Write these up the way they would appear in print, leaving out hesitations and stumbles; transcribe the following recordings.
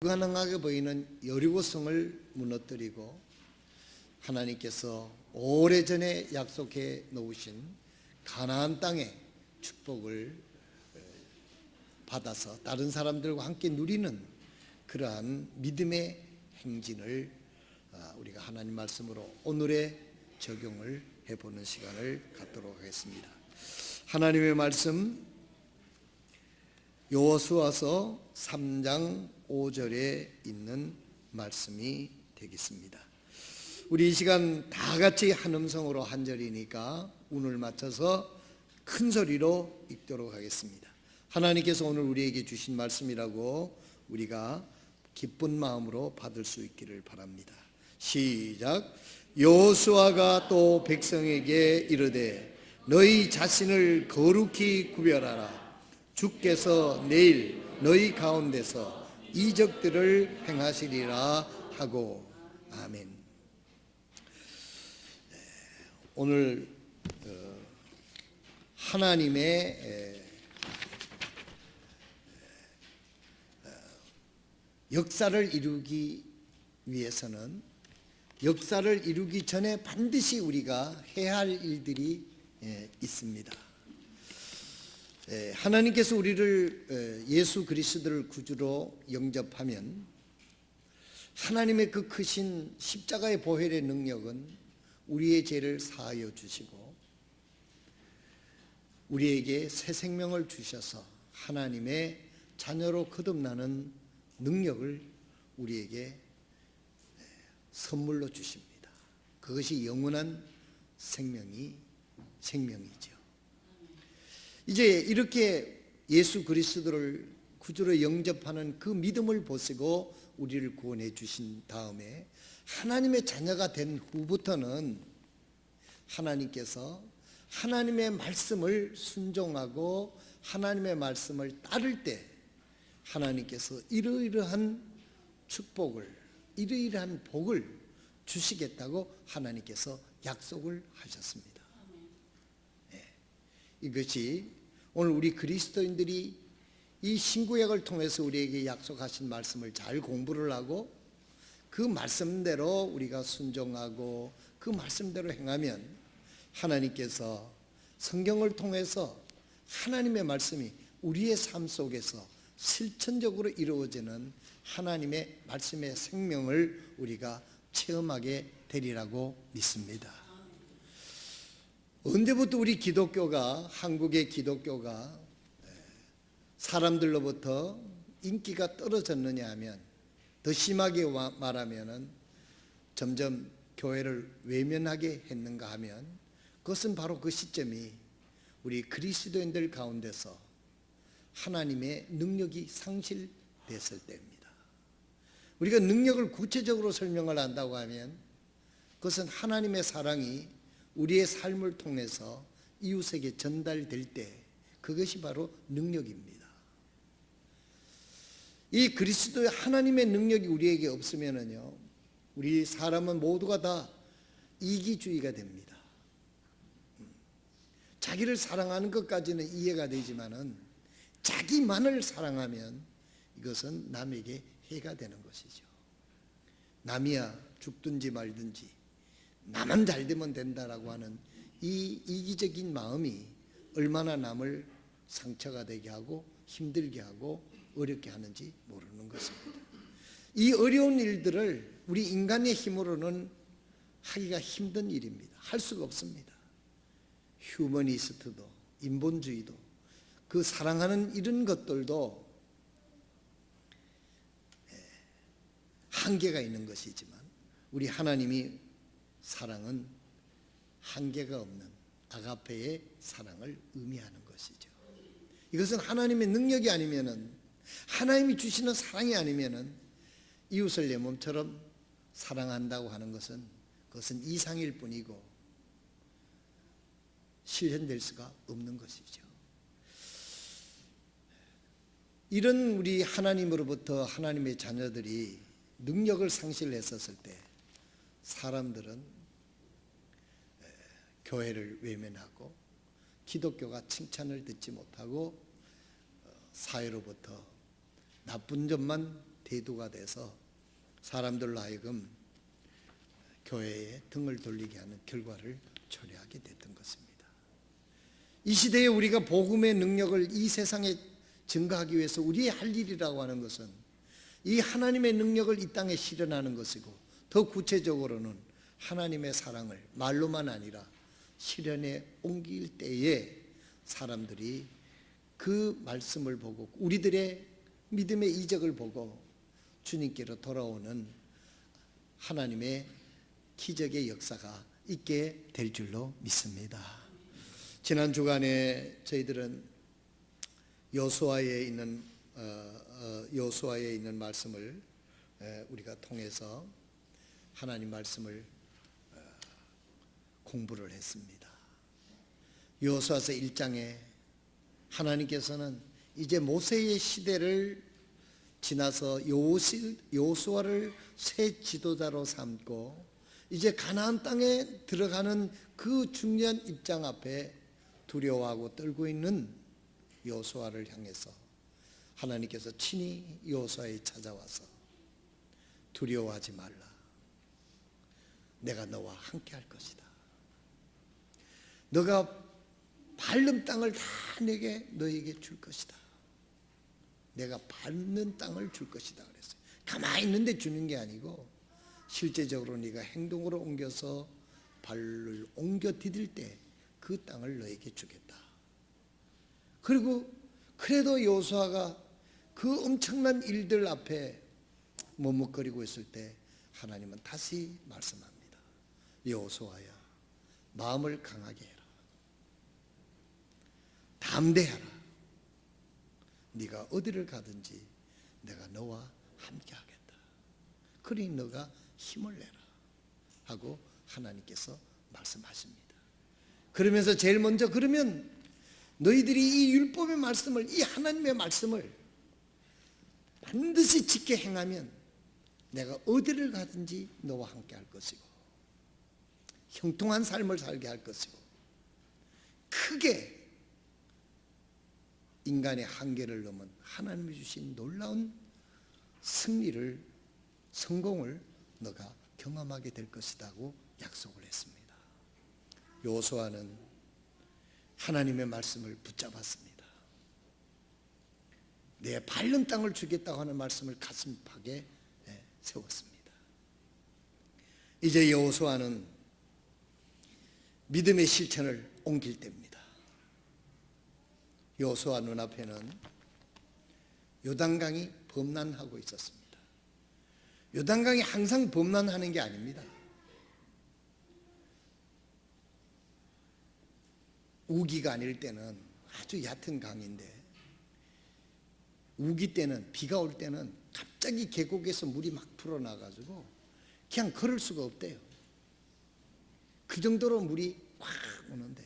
불가능하게 보이는 여리고성을 무너뜨리고 하나님께서 오래전에 약속해 놓으신 가나안 땅의 축복을 받아서 다른 사람들과 함께 누리는 그러한 믿음의 행진을 우리가 하나님 말씀으로 오늘의 적용을 해보는 시간을 갖도록 하겠습니다. 하나님의 말씀 여호수아서 3장 5절에 있는 말씀이 되겠습니다. 우리 이 시간 다 같이 한 음성으로 한 절이니까 운을 맞춰서 큰 소리로 읽도록 하겠습니다. 하나님께서 오늘 우리에게 주신 말씀이라고 우리가 기쁜 마음으로 받을 수 있기를 바랍니다. 시작. 여호수아가 또 백성에게 이르되 너희 자신을 거룩히 구별하라. 주께서 내일 너희 가운데서 이적들을 행하시리라 하고. 아멘. 오늘 하나님의 역사를 이루기 위해서는 역사를 이루기 전에 반드시 우리가 해야 할 일들이 있습니다. 하나님께서 우리를 예수 그리스도를 구주로 영접하면 하나님의 그 크신 십자가의 보혈의 능력은 우리의 죄를 사하여 주시고 우리에게 새 생명을 주셔서 하나님의 자녀로 거듭나는 능력을 우리에게 선물로 주십니다. 그것이 영원한 생명이죠. 이제 이렇게 예수 그리스도를 구주로 영접하는 그 믿음을 보시고 우리를 구원해 주신 다음에 하나님의 자녀가 된 후부터는 하나님께서 하나님의 말씀을 순종하고 하나님의 말씀을 따를 때 하나님께서 이러이러한 축복을, 이러이러한 복을 주시겠다고 하나님께서 약속을 하셨습니다. 이것이 오늘 우리 그리스도인들이 이 신구약을 통해서 우리에게 약속하신 말씀을 잘 공부를 하고 그 말씀대로 우리가 순종하고 그 말씀대로 행하면 하나님께서 성경을 통해서 하나님의 말씀이 우리의 삶 속에서 실천적으로 이루어지는 하나님의 말씀의 생명을 우리가 체험하게 되리라고 믿습니다. 언제부터 우리 기독교가, 한국의 기독교가 사람들로부터 인기가 떨어졌느냐 하면, 더 심하게 말하면 점점 교회를 외면하게 했는가 하면 그것은 바로 그 시점이 우리 그리스도인들 가운데서 하나님의 능력이 상실됐을 때입니다. 우리가 능력을 구체적으로 설명을 한다고 하면 그것은 하나님의 사랑이 우리의 삶을 통해서 이웃에게 전달될 때 그것이 바로 능력입니다. 이 그리스도의 하나님의 능력이 우리에게 없으면요, 우리 사람은 모두가 다 이기주의가 됩니다. 자기를 사랑하는 것까지는 이해가 되지만은 자기만을 사랑하면 이것은 남에게 해가 되는 것이죠. 남이야 죽든지 말든지 나만 잘 되면 된다라고 하는 이 이기적인 마음이 얼마나 남을 상처가 되게 하고 힘들게 하고 어렵게 하는지 모르는 것입니다. 이 어려운 일들을 우리 인간의 힘으로는 하기가 힘든 일입니다. 할 수가 없습니다. 휴머니스트도, 인본주의도, 그 사랑하는 이런 것들도 한계가 있는 것이지만 우리 하나님이 사랑은 한계가 없는 아가페의 사랑을 의미하는 것이죠. 이것은 하나님의 능력이 아니면은, 하나님이 주시는 사랑이 아니면은 이웃을 내 몸처럼 사랑한다고 하는 것은 그것은 이상일 뿐이고 실현될 수가 없는 것이죠. 이런 우리 하나님으로부터 하나님의 자녀들이 능력을 상실했었을 때 사람들은 교회를 외면하고 기독교가 칭찬을 듣지 못하고 사회로부터 나쁜 점만 대두가 돼서 사람들로 하여금 교회에 등을 돌리게 하는 결과를 초래하게 됐던 것입니다. 이 시대에 우리가 복음의 능력을 이 세상에 증거하기 위해서 우리의 할 일이라고 하는 것은 이 하나님의 능력을 이 땅에 실현하는 것이고, 더 구체적으로는 하나님의 사랑을 말로만 아니라 실현에 옮길 때에 사람들이 그 말씀을 보고 우리들의 믿음의 이적을 보고 주님께로 돌아오는 하나님의 기적의 역사가 있게 될 줄로 믿습니다. 지난 주간에 저희들은 여호수아에 있는 말씀을 우리가 통해서 하나님 말씀을 공부를 했습니다. 여호수아서 1장에 하나님께서는 이제 모세의 시대를 지나서 여호수아를 새 지도자로 삼고 이제 가나안 땅에 들어가는 그 중요한 입장 앞에 두려워하고 떨고 있는 여호수아를 향해서 하나님께서 친히 여호수아에 찾아와서 두려워하지 말라. 내가 너와 함께 할 것이다. 너가 밟는 땅을 다 너에게 줄 것이다. 내가 밟는 땅을 줄 것이다 그랬어요. 가만히 있는데 주는 게 아니고 실제적으로 네가 행동으로 옮겨서 발을 옮겨 디딜 때 그 땅을 너에게 주겠다. 그리고 그래도 여호수아가 그 엄청난 일들 앞에 머뭇거리고 있을 때 하나님은 다시 말씀합니다. 여호수아야, 마음을 강하게 해라. 담대하라. 네가 어디를 가든지 내가 너와 함께 하겠다. 그러니 너가 힘을 내라 하고 하나님께서 말씀하십니다. 그러면서 제일 먼저 그러면 너희들이 이 율법의 말씀을, 이 하나님의 말씀을 반드시 지켜 행하면 내가 어디를 가든지 너와 함께 할 것이고 형통한 삶을 살게 할 것이고 크게 인간의 한계를 넘은 하나님이 주신 놀라운 승리를, 성공을 너가 경험하게 될 것이라고 약속을 했습니다. 여호수아는 하나님의 말씀을 붙잡았습니다. 내 밟는 땅을 주겠다고 하는 말씀을 가슴팍에 세웠습니다. 이제 여호수아는 믿음의 실천을 옮길 때입니다. 여호수아 눈앞에는 요단강이 범람하고 있었습니다. 요단강이 항상 범람하는 게 아닙니다. 우기가 아닐 때는 아주 얕은 강인데 우기 때는, 비가 올 때는 갑자기 계곡에서 물이 막 불어나가지고 그냥 걸을 수가 없대요. 그 정도로 물이 확 오는데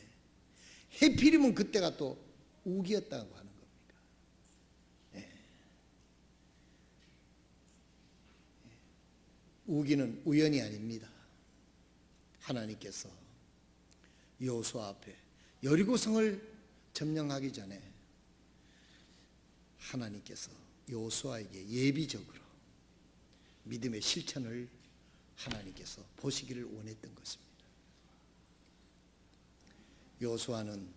해필이면 그때가 또 우기였다고 하는 겁니까? 네. 우기는 우연이 아닙니다. 하나님께서 여호수아 앞에 여리고성을 점령하기 전에 하나님께서 여호수아에게 예비적으로 믿음의 실천을 하나님께서 보시기를 원했던 것입니다. 여호수아는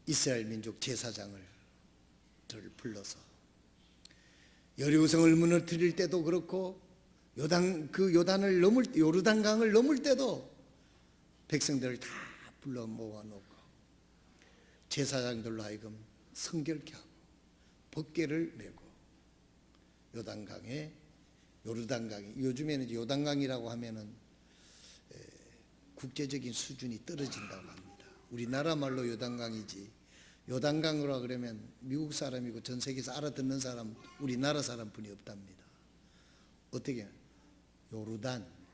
이스라엘 민족 제사장을 불러서 여리고성을 무너뜨릴 때도 그렇고 요르단강을 넘을 때도 백성들을 다 불러 모아놓고 제사장들로 하여금 성결케 하고 법궤를 메고 요르단강이 요즘에는 요단강이라고 하면은 국제적인 수준이 떨어진다고 합니다. 우리나라 말로 요단강이지 요단강으로 그러면 미국 사람이고 전 세계에서 알아듣는 사람 우리나라 사람뿐이 없답니다. 어떻게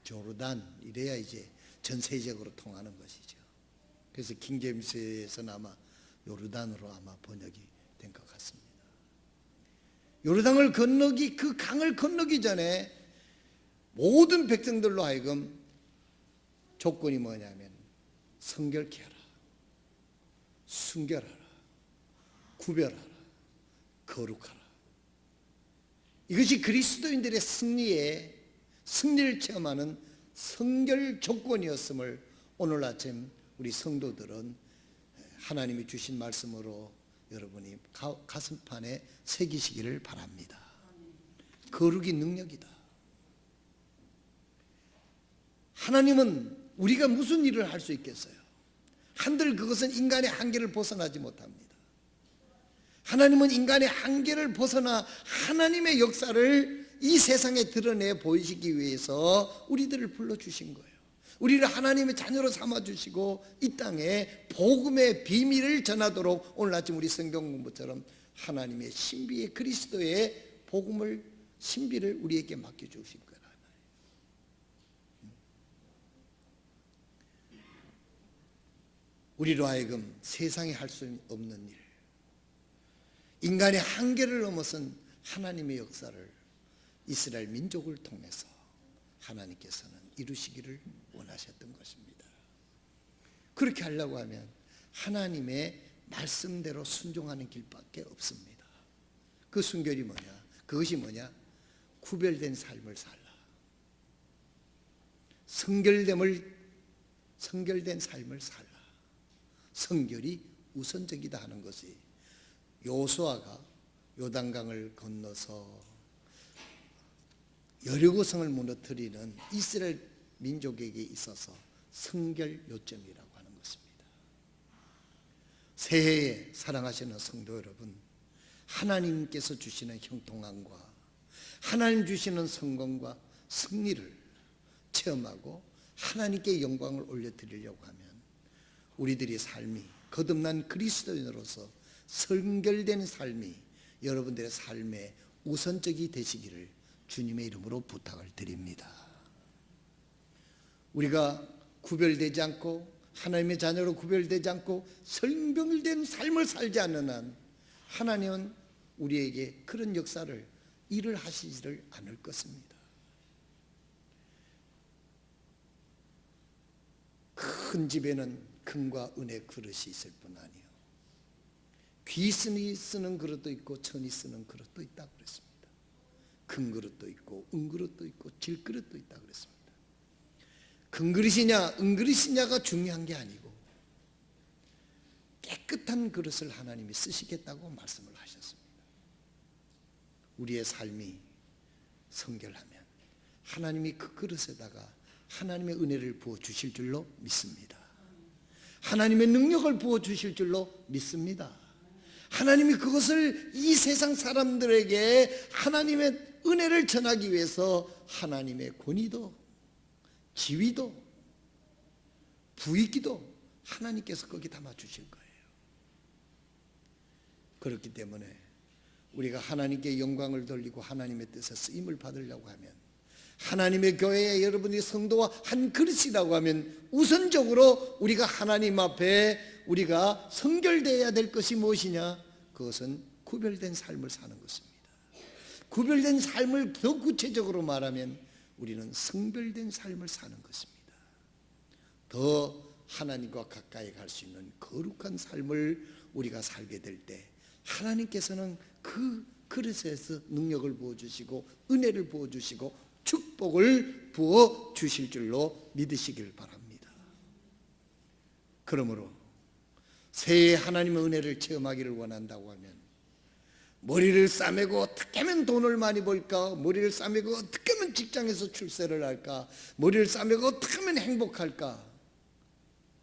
조르단 이래야 이제 전 세계적으로 통하는 것이죠. 그래서 킹제임스에서는 아마 요르단으로 아마 번역이 된 것 같습니다. 요르단을 그 강을 건너기 전에 모든 백성들로 하여금 조건이 뭐냐면 성결케 하라, 순결하라, 구별하라, 거룩하라. 이것이 그리스도인들의 승리를 체험하는 성결 조건이었음을 오늘 아침 우리 성도들은 하나님이 주신 말씀으로 여러분이 가슴판에 새기시기를 바랍니다. 거룩이 능력이다. 하나님은 우리가 무슨 일을 할 수 있겠어요? 한들 그것은 인간의 한계를 벗어나지 못합니다. 하나님은 인간의 한계를 벗어나 하나님의 역사를 이 세상에 드러내 보이시기 위해서 우리들을 불러주신 거예요. 우리를 하나님의 자녀로 삼아주시고 이 땅에 복음의 비밀을 전하도록 오늘 아침 우리 성경 공부처럼 하나님의 신비의 그리스도의 복음을 신비를 우리에게 맡겨주신 거예요. 우리로 하여금 세상에 할 수 없는 일, 인간의 한계를 넘어선 하나님의 역사를 이스라엘 민족을 통해서 하나님께서는 이루시기를 원하셨던 것입니다. 그렇게 하려고 하면 하나님의 말씀대로 순종하는 길밖에 없습니다. 그 순결이 뭐냐? 그것이 뭐냐? 구별된 삶을 살라. 성결된 삶을 살라. 성결이 우선적이다 하는 것이 요수아가 요단강을 건너서 여리고성을 무너뜨리는 이스라엘 민족에게 있어서 성결 요점이라고 하는 것입니다. 새해에 사랑하시는 성도 여러분, 하나님께서 주시는 형통함과 하나님 주시는 성공과 승리를 체험하고 하나님께 영광을 올려드리려고 하면 우리들의 삶이 거듭난 그리스도인으로서 성결된 삶이 여러분들의 삶의 우선적이 되시기를 주님의 이름으로 부탁을 드립니다. 우리가 구별되지 않고 하나님의 자녀로 구별되지 않고 성결된 삶을 살지 않는 한 하나님은 우리에게 그런 역사를 일을 하시지를 않을 것입니다. 큰 집에는 금과 은의 그릇이 있을 뿐 아니요 귀신이 쓰는 그릇도 있고 천이 쓰는 그릇도 있다고 그랬습니다. 금 그릇도 있고 은 그릇도 있고 질 그릇도 있다고 그랬습니다. 금 그릇이냐 은 그릇이냐가 중요한 게 아니고 깨끗한 그릇을 하나님이 쓰시겠다고 말씀을 하셨습니다. 우리의 삶이 성결하면 하나님이 그 그릇에다가 하나님의 은혜를 부어 주실 줄로 믿습니다. 하나님의 능력을 부어 주실 줄로 믿습니다. 하나님이 그것을 이 세상 사람들에게 하나님의 은혜를 전하기 위해서 하나님의 권위도 지위도 부익기도 하나님께서 거기 담아 주실 거예요. 그렇기 때문에 우리가 하나님께 영광을 돌리고 하나님의 뜻에 쓰임을 받으려고 하면 하나님의 교회에 여러분이 성도와 한 그릇이라고 하면 우선적으로 우리가 하나님 앞에 우리가 성결되어야 될 것이 무엇이냐? 그것은 구별된 삶을 사는 것입니다. 구별된 삶을 더 구체적으로 말하면 우리는 성별된 삶을 사는 것입니다. 더 하나님과 가까이 갈 수 있는 거룩한 삶을 우리가 살게 될 때 하나님께서는 그 그릇에서 능력을 부어주시고 은혜를 부어주시고 축복을 부어 주실 줄로 믿으시길 바랍니다. 그러므로 새해 하나님의 은혜를 체험하기를 원한다고 하면 머리를 싸매고 어떻게 하면 돈을 많이 벌까? 머리를 싸매고 어떻게 하면 직장에서 출세를 할까? 머리를 싸매고 어떻게 하면 행복할까?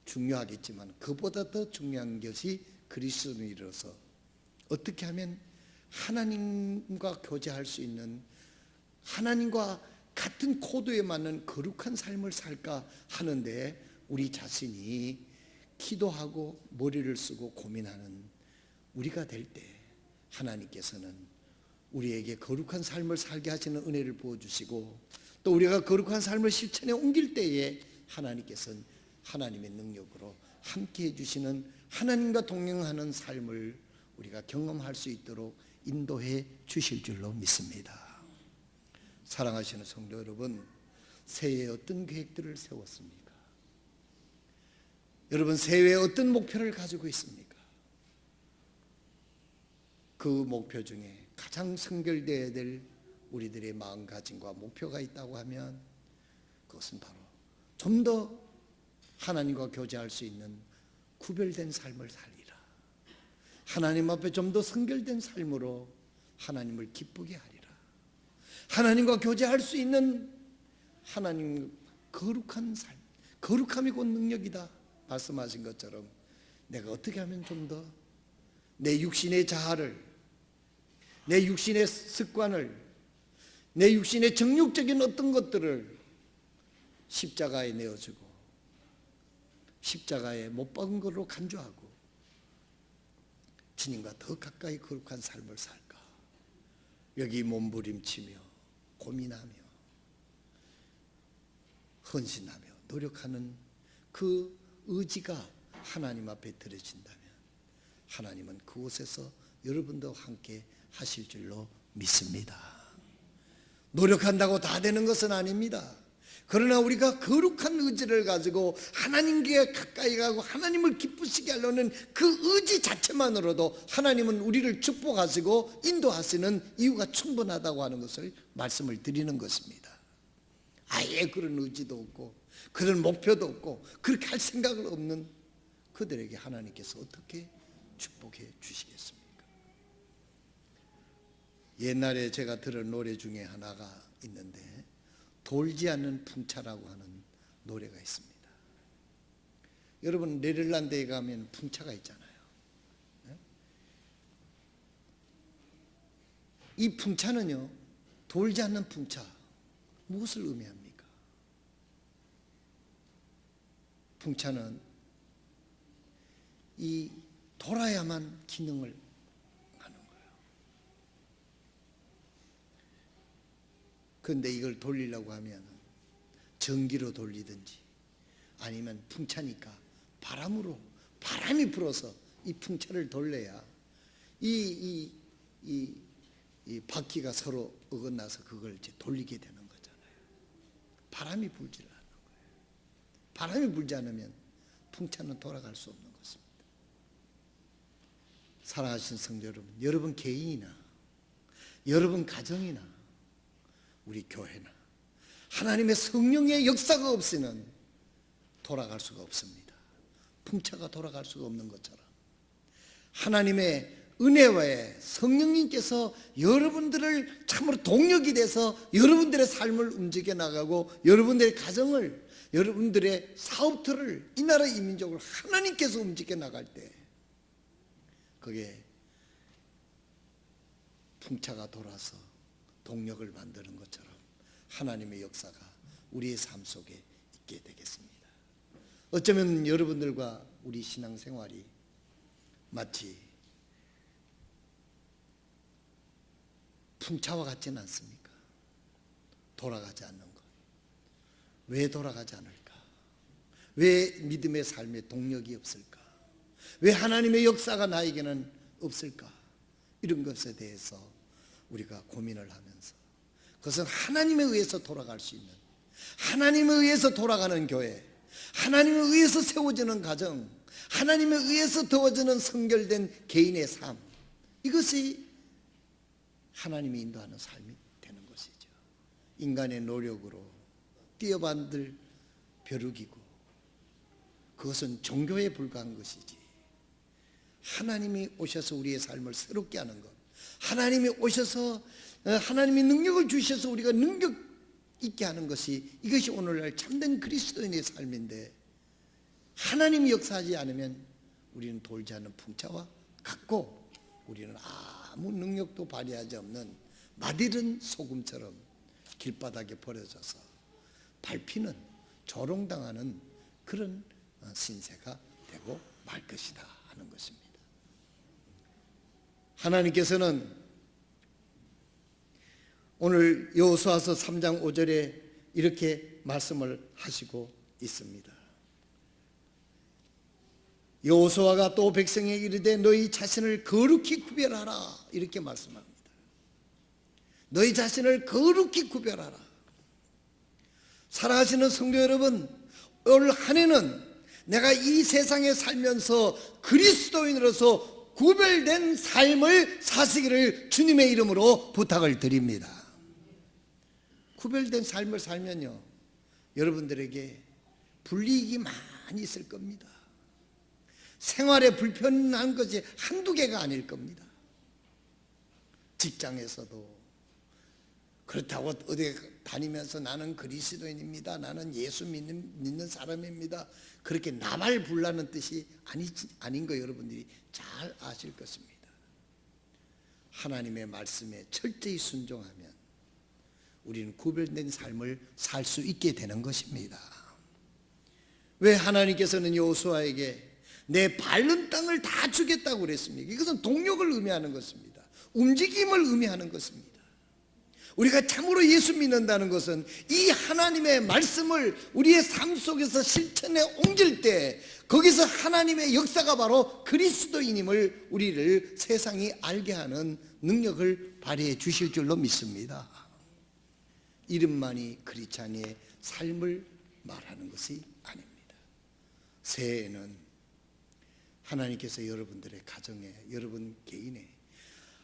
중요하겠지만 그보다 더 중요한 것이 그리스도인으로서 어떻게 하면 하나님과 교제할 수 있는 하나님과 같은 코드에 맞는 거룩한 삶을 살까 하는데 우리 자신이 기도하고 머리를 쓰고 고민하는 우리가 될 때 하나님께서는 우리에게 거룩한 삶을 살게 하시는 은혜를 부어주시고 또 우리가 거룩한 삶을 실천에 옮길 때에 하나님께서는 하나님의 능력으로 함께 해주시는 하나님과 동행하는 삶을 우리가 경험할 수 있도록 인도해 주실 줄로 믿습니다. 사랑하시는 성도 여러분, 새해에 어떤 계획들을 세웠습니까? 여러분 새해에 어떤 목표를 가지고 있습니까? 그 그 목표 중에 가장 선결되어야 될 우리들의 마음가짐과 목표가 있다고 하면 그것은 바로 좀 더 하나님과 교제할 수 있는 구별된 삶을 살리라. 하나님 앞에 좀 더 선결된 삶으로 하나님을 기쁘게 하리라. 하나님과 교제할 수 있는 하나님 거룩한 삶, 거룩함이 곧 능력이다 말씀하신 것처럼 내가 어떻게 하면 좀 더 내 육신의 자아를, 내 육신의 습관을, 내 육신의 정욕적인 어떤 것들을 십자가에 내어주고 십자가에 못 박은 걸로 간주하고 주님과 더 가까이 거룩한 삶을 살까? 여기 몸부림치며 고민하며 헌신하며 노력하는 그 의지가 하나님 앞에 들어진다면 하나님은 그곳에서 여러분도 함께 하실 줄로 믿습니다. 노력한다고 다 되는 것은 아닙니다. 그러나 우리가 거룩한 의지를 가지고 하나님께 가까이 가고 하나님을 기쁘시게 하려는 그 의지 자체만으로도 하나님은 우리를 축복하시고 인도하시는 이유가 충분하다고 하는 것을 말씀을 드리는 것입니다. 아예 그런 의지도 없고 그런 목표도 없고 그렇게 할 생각을 없는 그들에게 하나님께서 어떻게 축복해 주시겠습니까? 옛날에 제가 들은 노래 중에 하나가 있는데 돌지 않는 풍차라고 하는 노래가 있습니다. 여러분 네덜란드에 가면 풍차가 있잖아요. 이 풍차는요, 돌지 않는 풍차, 무엇을 의미합니까? 풍차는 이 돌아야만 기능을 하는 거예요. 그런데 이걸 돌리려고 하면 전기로 돌리든지 아니면 풍차니까 바람이 불어서 이 풍차를 돌려야 이 바퀴가 서로 어긋나서 그걸 이제 돌리게 되는 거잖아요. 바람이 불지 않는 거예요. 바람이 불지 않으면 풍차는 돌아갈 수 없는 것입니다. 사랑하신 성도 여러분, 여러분 개인이나 여러분 가정이나 우리 교회나 하나님의 성령의 역사가 없이는 돌아갈 수가 없습니다. 풍차가 돌아갈 수가 없는 것처럼 하나님의 은혜와 성령님께서 여러분들을 참으로 동력이 돼서 여러분들의 삶을 움직여 나가고 여러분들의 가정을, 여러분들의 사업들을, 이 나라 이 민족을 하나님께서 움직여 나갈 때 그게 풍차가 돌아서 동력을 만드는 것처럼 하나님의 역사가 우리의 삶 속에 있게 되겠습니다. 어쩌면 여러분들과 우리 신앙생활이 마치 풍차와 같지는 않습니까? 돌아가지 않는 것. 왜 돌아가지 않을까? 왜 믿음의 삶에 동력이 없을까? 왜 하나님의 역사가 나에게는 없을까? 이런 것에 대해서 우리가 고민을 하면서 그것은 하나님에 의해서 돌아갈 수 있는, 하나님에 의해서 돌아가는 교회, 하나님에 의해서 세워지는 가정, 하나님에 의해서 도와주는 성결된 개인의 삶, 이것이 하나님이 인도하는 삶이 되는 것이죠. 인간의 노력으로 뛰어만들 벼룩이고 그것은 종교에 불과한 것이지, 하나님이 오셔서 우리의 삶을 새롭게 하는 것, 하나님이 오셔서 하나님이 능력을 주셔서 우리가 능력 있게 하는 것이, 이것이 오늘날 참된 그리스도인의 삶인데 하나님이 역사하지 않으면 우리는 돌지 않는 풍차와 같고 우리는 아무 능력도 발휘하지 없는 마디른 소금처럼 길바닥에 버려져서 밟히는, 조롱당하는 그런 신세가 되고 말 것이다 하는 것입니다. 하나님께서는 오늘 여호수아서 3장 5절에 이렇게 말씀을 하시고 있습니다. 여호수아가 또 백성에게 이르되 너희 자신을 거룩히 구별하라, 이렇게 말씀합니다. 너희 자신을 거룩히 구별하라. 사랑하시는 성도 여러분, 올 한 해는 내가 이 세상에 살면서 그리스도인으로서 구별된 삶을 사시기를 주님의 이름으로 부탁을 드립니다. 구별된 삶을 살면요, 여러분들에게 불이익이 많이 있을 겁니다. 생활에 불편한 것이 한두 개가 아닐 겁니다. 직장에서도 그렇다고 어디 다니면서 나는 그리스도인입니다, 나는 예수 믿는 사람입니다, 그렇게 나발 불라는 뜻이 아닌 거 여러분들이 잘 아실 것입니다. 하나님의 말씀에 철저히 순종하면 우리는 구별된 삶을 살 수 있게 되는 것입니다. 왜 하나님께서는 여호수아에게 내 밟는 땅을 다 주겠다고 그랬습니까? 이것은 동력을 의미하는 것입니다. 움직임을 의미하는 것입니다. 우리가 참으로 예수 믿는다는 것은 이 하나님의 말씀을 우리의 삶 속에서 실천에 옮길 때 거기서 하나님의 역사가 바로 그리스도인임을 우리를 세상이 알게 하는 능력을 발휘해 주실 줄로 믿습니다. 이름만이 크리스찬의 삶을 말하는 것이 아닙니다. 새해에는 하나님께서 여러분들의 가정에, 여러분 개인에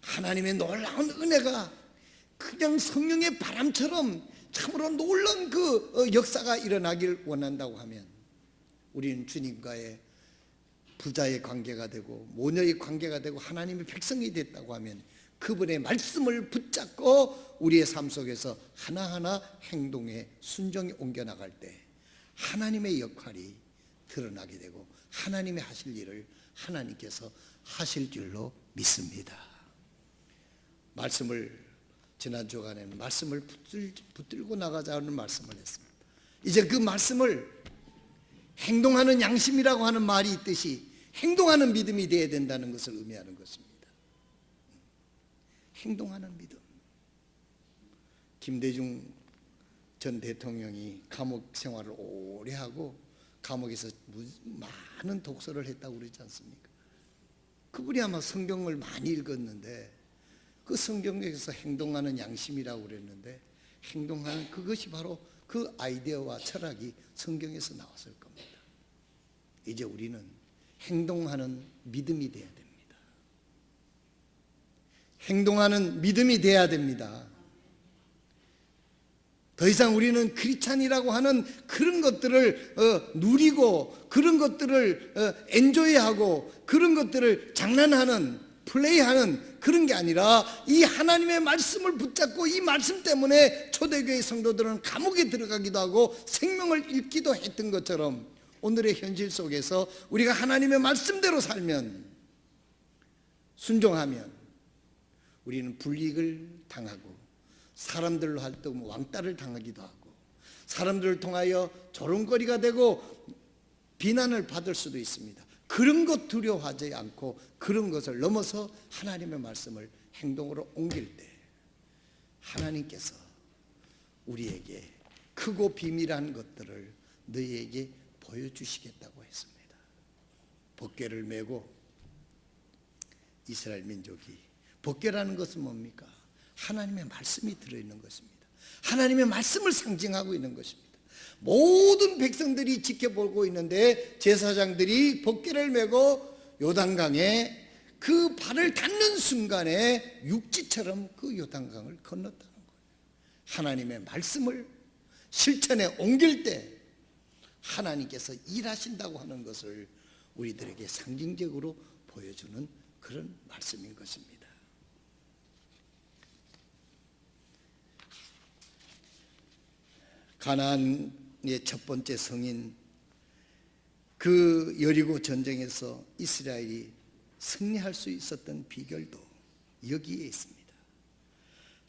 하나님의 놀라운 은혜가 그냥 성령의 바람처럼 참으로 놀라운 그 역사가 일어나길 원한다고 하면 우리는 주님과의 부자의 관계가 되고 모녀의 관계가 되고 하나님의 백성이 됐다고 하면 그분의 말씀을 붙잡고 우리의 삶 속에서 하나하나 행동에 순종이 옮겨나갈 때 하나님의 역할이 드러나게 되고 하나님의 하실 일을 하나님께서 하실 줄로 믿습니다. 말씀을 지난 주간에는 말씀을 붙들고 나가자는 말씀을 했습니다. 이제 그 말씀을 행동하는 양심이라고 하는 말이 있듯이 행동하는 믿음이 되어야 된다는 것을 의미하는 것입니다. 행동하는 믿음. 김대중 전 대통령이 감옥 생활을 오래 하고 감옥에서 많은 독서를 했다고 그러지 않습니까? 그분이 아마 성경을 많이 읽었는데 그 성경에서 행동하는 양심이라고 그랬는데 행동하는 그것이 바로 그 아이디어와 철학이 성경에서 나왔을 겁니다. 이제 우리는 행동하는 믿음이 돼야 됩니다. 행동하는 믿음이 돼야 됩니다. 더 이상 우리는 크리스찬이라고 하는 그런 것들을 누리고 그런 것들을 엔조이하고 그런 것들을 장난하는 플레이하는 그런 게 아니라 이 하나님의 말씀을 붙잡고 이 말씀 때문에 초대교회 성도들은 감옥에 들어가기도 하고 생명을 잃기도 했던 것처럼 오늘의 현실 속에서 우리가 하나님의 말씀대로 살면 순종하면 우리는 불이익을 당하고 사람들로 할 때 왕따를 당하기도 하고 사람들을 통하여 조롱거리가 되고 비난을 받을 수도 있습니다. 그런 것 두려워하지 않고 그런 것을 넘어서 하나님의 말씀을 행동으로 옮길 때 하나님께서 우리에게 크고 비밀한 것들을 너희에게 보여주시겠다고 했습니다. 법궤를 메고 이스라엘 민족이, 법궤라는 것은 뭡니까? 하나님의 말씀이 들어있는 것입니다. 하나님의 말씀을 상징하고 있는 것입니다. 모든 백성들이 지켜보고 있는데 제사장들이 법궤를 메고 요단강에 그 발을 닿는 순간에 육지처럼 그 요단강을 건넜다는 거예요. 하나님의 말씀을 실천에 옮길 때 하나님께서 일하신다고 하는 것을 우리들에게 상징적으로 보여주는 그런 말씀인 것입니다. 가나안의 첫 번째 성인 그 여리고 전쟁에서 이스라엘이 승리할 수 있었던 비결도 여기에 있습니다.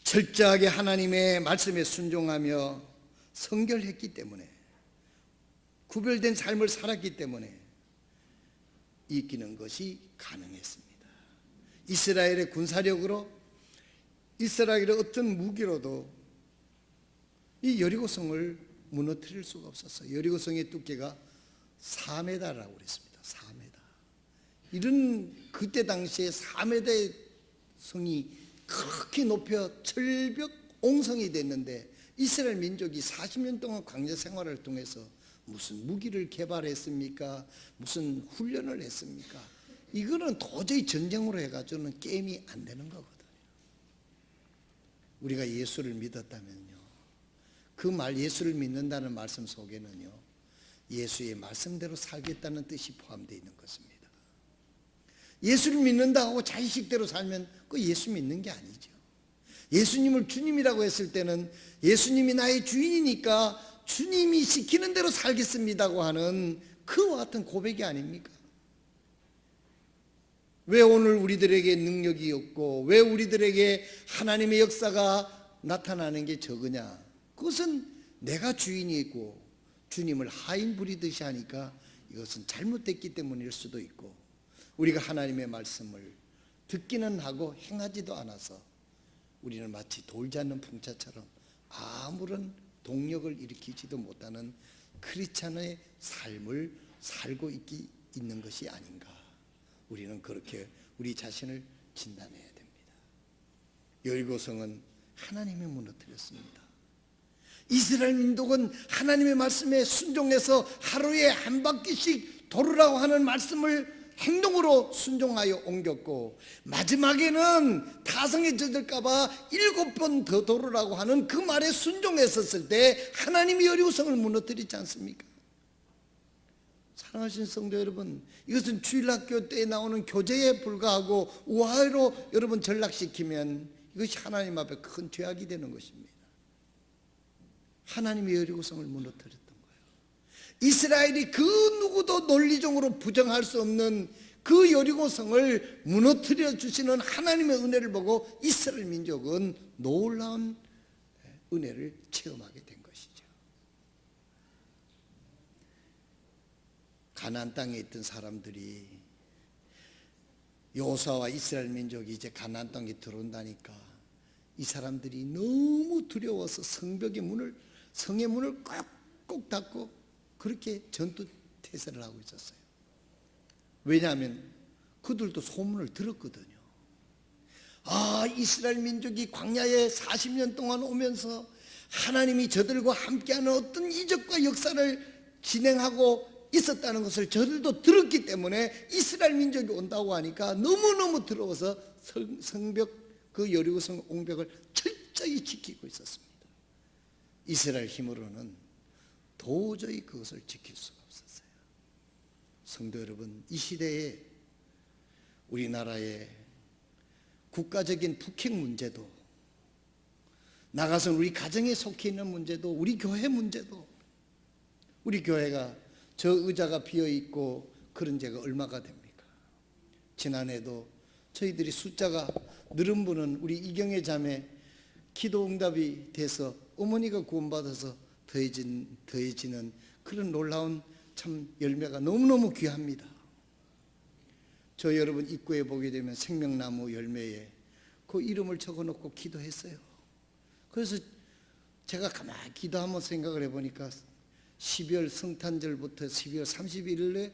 철저하게 하나님의 말씀에 순종하며 성결했기 때문에 구별된 삶을 살았기 때문에 이기는 것이 가능했습니다. 이스라엘의 군사력으로 이스라엘의 어떤 무기로도 이 여리고성을 무너뜨릴 수가 없었어요. 여리고성의 두께가 4m라고 그랬습니다. 4m. 이런 그때 당시에 4m의 성이 그렇게 높여 철벽 옹성이 됐는데 이스라엘 민족이 40년 동안 광야 생활을 통해서 무슨 무기를 개발했습니까? 무슨 훈련을 했습니까? 이거는 도저히 전쟁으로 해가지고는 게임이 안 되는 거거든요. 우리가 예수를 믿었다면요, 그 말, 예수를 믿는다는 말씀 속에는요, 예수의 말씀대로 살겠다는 뜻이 포함되어 있는 것입니다. 예수를 믿는다고 자의식대로 살면 그 예수 믿는 게 아니죠. 예수님을 주님이라고 했을 때는 예수님이 나의 주인이니까 주님이 시키는 대로 살겠습니다고 하는 그와 같은 고백이 아닙니까? 왜 오늘 우리들에게 능력이 없고 왜 우리들에게 하나님의 역사가 나타나는 게 적으냐? 그것은 내가 주인이고 주님을 하인 부리듯이 하니까 이것은 잘못됐기 때문일 수도 있고, 우리가 하나님의 말씀을 듣기는 하고 행하지도 않아서 우리는 마치 돌지 않는 풍차처럼 아무런 동력을 일으키지도 못하는 크리스찬의 삶을 살고 있는 것이 아닌가. 우리는 그렇게 우리 자신을 진단해야 됩니다. 여리고성은 하나님이 무너뜨렸습니다. 이스라엘 민족은 하나님의 말씀에 순종해서 하루에 한 바퀴씩 돌으라고 하는 말씀을 행동으로 순종하여 옮겼고, 마지막에는 타성에 젖을까 봐 7번 더 돌으라고 하는 그 말에 순종했었을 때 하나님이 여리고성을 무너뜨리지 않습니까? 사랑하신 성도 여러분, 이것은 주일학교 때 나오는 교재에 불과하고 우화로 여러분 전락시키면 이것이 하나님 앞에 큰 죄악이 되는 것입니다. 하나님이 여리고성을 무너뜨렸던 거예요. 이스라엘이 그 누구도 논리적으로 부정할 수 없는 그 여리고성을 무너뜨려 주시는 하나님의 은혜를 보고 이스라엘 민족은 놀라운 은혜를 체험하게 된 것이죠. 가나안 땅에 있던 사람들이 여호수아와 이스라엘 민족이 이제 가나안 땅에 들어온다니까 이 사람들이 너무 두려워서 성의 문을 꼭 닫고 그렇게 전투 태세를 하고 있었어요. 왜냐하면 그들도 소문을 들었거든요. 아, 이스라엘 민족이 광야에 40년 동안 오면서 하나님이 저들과 함께하는 어떤 이적과 역사를 진행하고 있었다는 것을 저들도 들었기 때문에 이스라엘 민족이 온다고 하니까 너무너무 두려워서 성벽, 그 여리고성 옹벽을 철저히 지키고 있었습니다. 이스라엘 힘으로는 도저히 그것을 지킬 수가 없었어요. 성도 여러분, 이 시대에 우리나라의 국가적인 북핵 문제도, 나가서 우리 가정에 속해 있는 문제도, 우리 교회 문제도, 우리 교회가 저 의자가 비어있고 그런 죄가 얼마가 됩니까? 지난해도 저희들이 숫자가 늘은 분은 우리 이경애 자매 기도 응답이 돼서 어머니가 구원받아서 더해지는 그런 놀라운 참 열매가 너무너무 귀합니다. 저 여러분 입구에 보게 되면 생명나무 열매에 그 이름을 적어놓고 기도했어요. 그래서 제가 가만히 기도하면서 생각을 해보니까 12월 성탄절부터 12월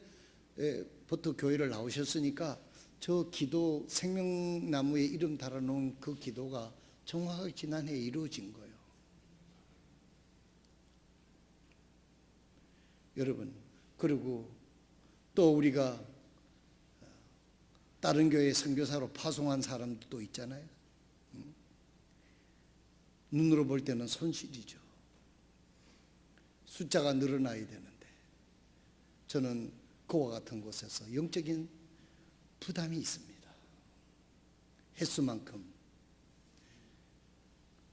31일부터 교회를 나오셨으니까 저 기도, 생명나무에 이름 달아놓은 그 기도가 정확하게 지난해에 이루어진 거예요. 여러분, 그리고 또 우리가 다른 교회 선교사로 파송한 사람도 있잖아요. 눈으로 볼 때는 손실이죠. 숫자가 늘어나야 되는데 저는 그와 같은 곳에서 영적인 부담이 있습니다. 횟수만큼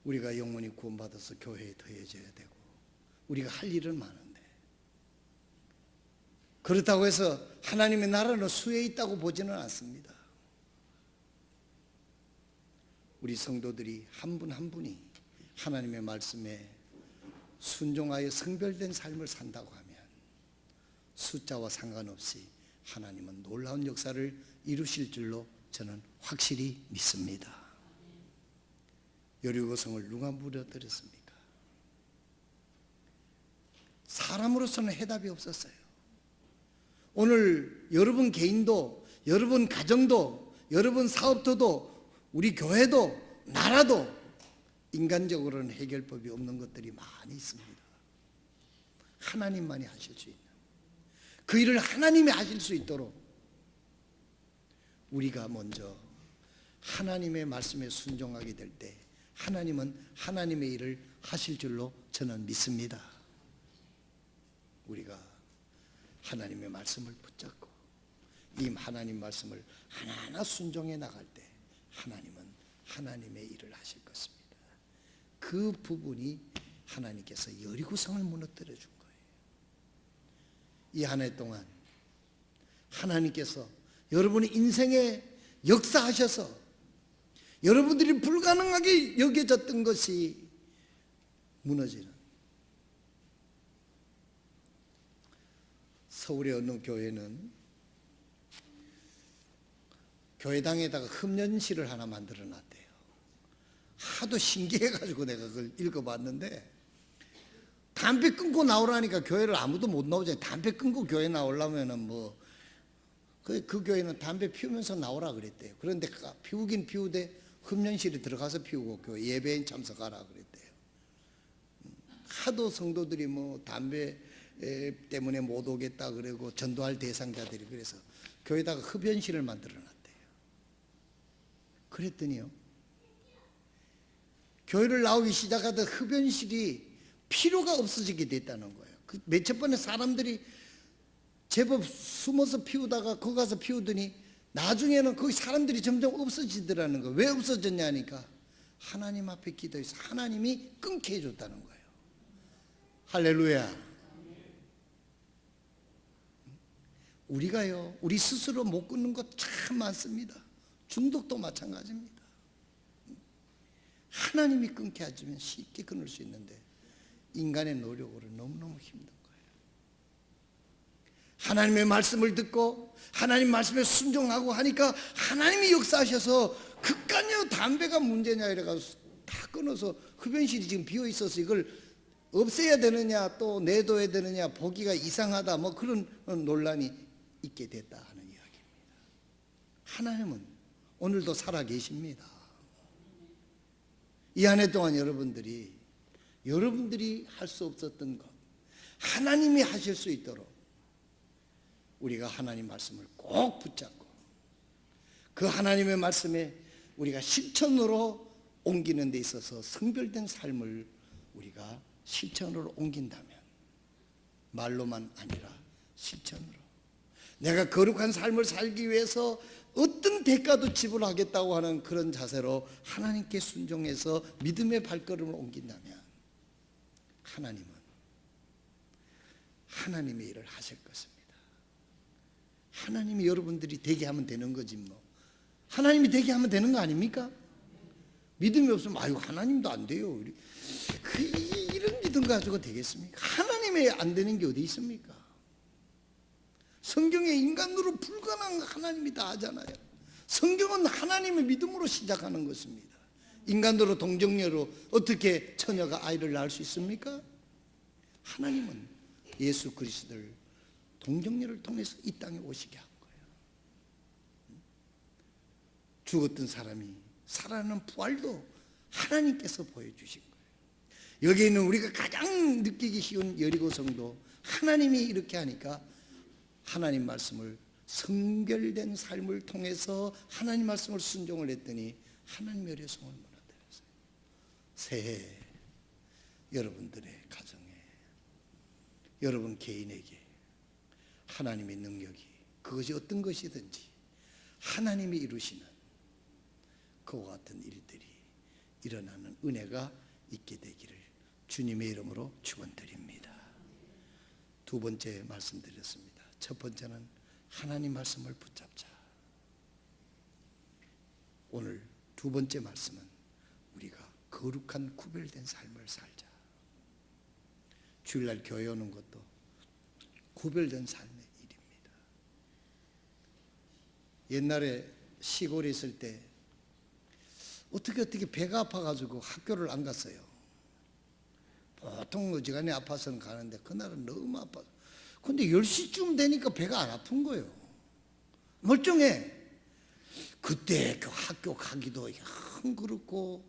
우리가 영원히 구원받아서 교회에 더해져야 되고 우리가 할 일은 많은데, 그렇다고 해서 하나님의 나라는 수에 있다고 보지는 않습니다. 우리 성도들이 한 분 한 분이 하나님의 말씀에 순종하여 성별된 삶을 산다고 하면 숫자와 상관없이 하나님은 놀라운 역사를 이루실 줄로 저는 확실히 믿습니다. 여리고성을 누가 무너뜨렸습니까? 사람으로서는 해답이 없었어요. 오늘 여러분 개인도, 여러분 가정도, 여러분 사업도도, 우리 교회도, 나라도 인간적으로는 해결법이 없는 것들이 많이 있습니다. 하나님만이 하실 수 있는, 그 일을 하나님이 하실 수 있도록 우리가 먼저 하나님의 말씀에 순종하게 될 때 하나님은 하나님의 일을 하실 줄로 저는 믿습니다. 우리가 하나님의 말씀을 붙잡고 이 하나님 말씀을 하나하나 순종해 나갈 때 하나님은 하나님의 일을 하실 것입니다. 그 부분이 하나님께서 여리고성을 무너뜨려 준 거예요. 이 한 해 동안 하나님께서 여러분의 인생에 역사하셔서 여러분들이 불가능하게 여겨졌던 것이 무너지는, 서울의 어느 교회는 교회당에다가 흡연실을 하나 만들어 놨대요. 하도 신기해가지고 내가 그걸 읽어봤는데, 담배 끊고 나오라니까 교회를 아무도 못 나오잖아요. 담배 끊고 교회 나오려면은 그 교회는 담배 피우면서 나오라 그랬대요. 그런데 피우긴 피우되 흡연실에 들어가서 피우고 교회 예배인 참석하라 그랬대요. 하도 성도들이 담배 때문에 못 오겠다 그러고 전도할 대상자들이 그래서 교회에다가 흡연실을 만들어 놨대요. 그랬더니요, 교회를 나오기 시작하다 흡연실이 필요가 없어지게 됐다는 거예요. 몇 첫 번에 사람들이 제법 숨어서 피우다가 거기 가서 피우더니 나중에는 거기 사람들이 점점 없어지더라는 거예요. 왜 없어졌냐니까 하나님 앞에 기도해서 하나님이 끊게 해줬다는 거예요. 할렐루야. 우리가요, 우리 스스로 못 끊는 것 참 많습니다. 중독도 마찬가지입니다. 하나님이 끊게 해주면 쉽게 끊을 수 있는데 인간의 노력으로 너무너무 힘든 거예요. 하나님의 말씀을 듣고 하나님 말씀에 순종하고 하니까 하나님이 역사하셔서 그깟요 담배가 문제냐 이래가지고 다 끊어서 흡연실이 지금 비어있어서 이걸 없애야 되느냐 또 내둬야 되느냐 보기가 이상하다 그런 논란이 있게 됐다 하는 이야기입니다. 하나님은 오늘도 살아계십니다. 이 한 해 동안 여러분들이 할 수 없었던 것 하나님이 하실 수 있도록 우리가 하나님 말씀을 꼭 붙잡고 그 하나님의 말씀에 우리가 실천으로 옮기는 데 있어서 성별된 삶을 우리가 실천으로 옮긴다면 말로만 아니라 실천으로 내가 거룩한 삶을 살기 위해서 어떤 대가도 지불하겠다고 하는 그런 자세로 하나님께 순종해서 믿음의 발걸음을 옮긴다면 하나님은 하나님의 일을 하실 것입니다. 하나님이 여러분들이 되게 하면 되는 거지 하나님이 되게 하면 되는 거 아닙니까? 믿음이 없으면 하나님도 안 돼요. 이런 믿음 가지고 되겠습니까? 하나님이 안 되는 게 어디 있습니까? 성경에 인간으로 불가능한 하나님이 다 하잖아요. 성경은 하나님의 믿음으로 시작하는 것입니다. 인간으로 동정녀로 어떻게 처녀가 아이를 낳을 수 있습니까? 하나님은 예수 그리스도를 동정녀를 통해서 이 땅에 오시게 한 거예요. 죽었던 사람이 살아나는 부활도 하나님께서 보여주신 거예요. 여기 있는 우리가 가장 느끼기 쉬운 여리고성도 하나님이 이렇게 하니까 하나님 말씀을 성결된 삶을 통해서 하나님 말씀을 순종을 했더니 하나님의 여리고성을 무너뜨렸어요. 새해 여러분들의 가정에 여러분 개인에게 하나님의 능력이 그것이 어떤 것이든지 하나님이 이루시는 그와 같은 일들이 일어나는 은혜가 있게 되기를 주님의 이름으로 축원드립니다. 두 번째 말씀드렸습니다. 첫 번째는 하나님 말씀을 붙잡자. 오늘 두 번째 말씀은 우리가 거룩한 구별된 삶을 살자. 주일날 교회 오는 것도 구별된 삶의 일입니다. 옛날에 시골에 있을 때 어떻게 배가 아파가지고 학교를 안 갔어요. 보통 어지간히 아파서는 가는데 그날은 너무 아파서 근데 10시쯤 되니까 배가 안 아픈 거예요. 멀쩡해. 그때 그 학교 가기도 영 그렇고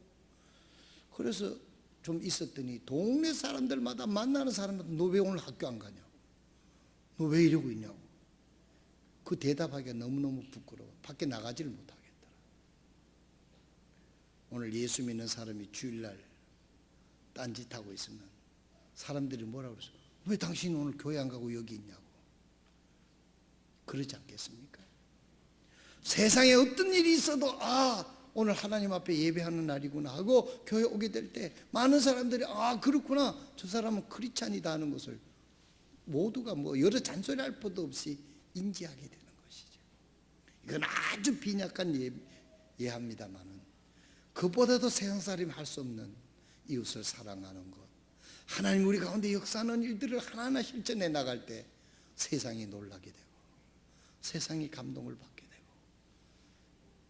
그래서 좀 있었더니 동네 사람들마다 만나는 사람마다 너 왜 오늘 학교 안 가냐? 너 왜 이러고 있냐고. 그 대답하기가 너무너무 부끄러워. 밖에 나가지를 못하겠더라. 오늘 예수 믿는 사람이 주일날 딴짓하고 있으면 사람들이 뭐라고 그러죠? 왜 당신 오늘 교회 안 가고 여기 있냐고. 그러지 않겠습니까? 세상에 어떤 일이 있어도 오늘 하나님 앞에 예배하는 날이구나 하고 교회 오게 될 때 많은 사람들이 그렇구나, 저 사람은 크리스찬이다 하는 것을 모두가 여러 잔소리할 것도 없이 인지하게 되는 것이죠. 이건 아주 빈약한 예합니다만은 그보다도 세상 사람이 할 수 없는 이웃을 사랑하는 것, 하나님 우리 가운데 역사하는 일들을 하나하나 실천해 나갈 때 세상이 놀라게 되고 세상이 감동을 받게 되고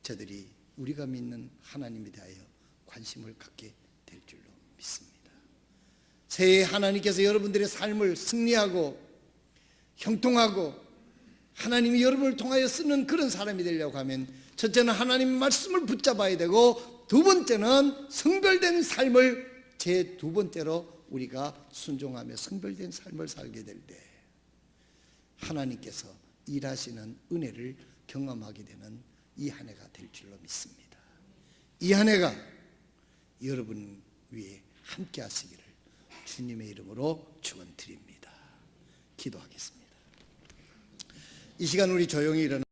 저들이 우리가 믿는 하나님에 대하여 관심을 갖게 될 줄로 믿습니다. 새해 하나님께서 여러분들의 삶을 승리하고 형통하고 하나님이 여러분을 통하여 쓰는 그런 사람이 되려고 하면 첫째는 하나님의 말씀을 붙잡아야 되고 두 번째는 성별된 삶을 두 번째로 우리가 순종하며 성별된 삶을 살게 될 때 하나님께서 일하시는 은혜를 경험하게 되는 이 한 해가 될 줄로 믿습니다. 이 한 해가 여러분 위에 함께 하시기를 주님의 이름으로 축원드립니다. 기도하겠습니다. 이 시간 우리 조용히 일어나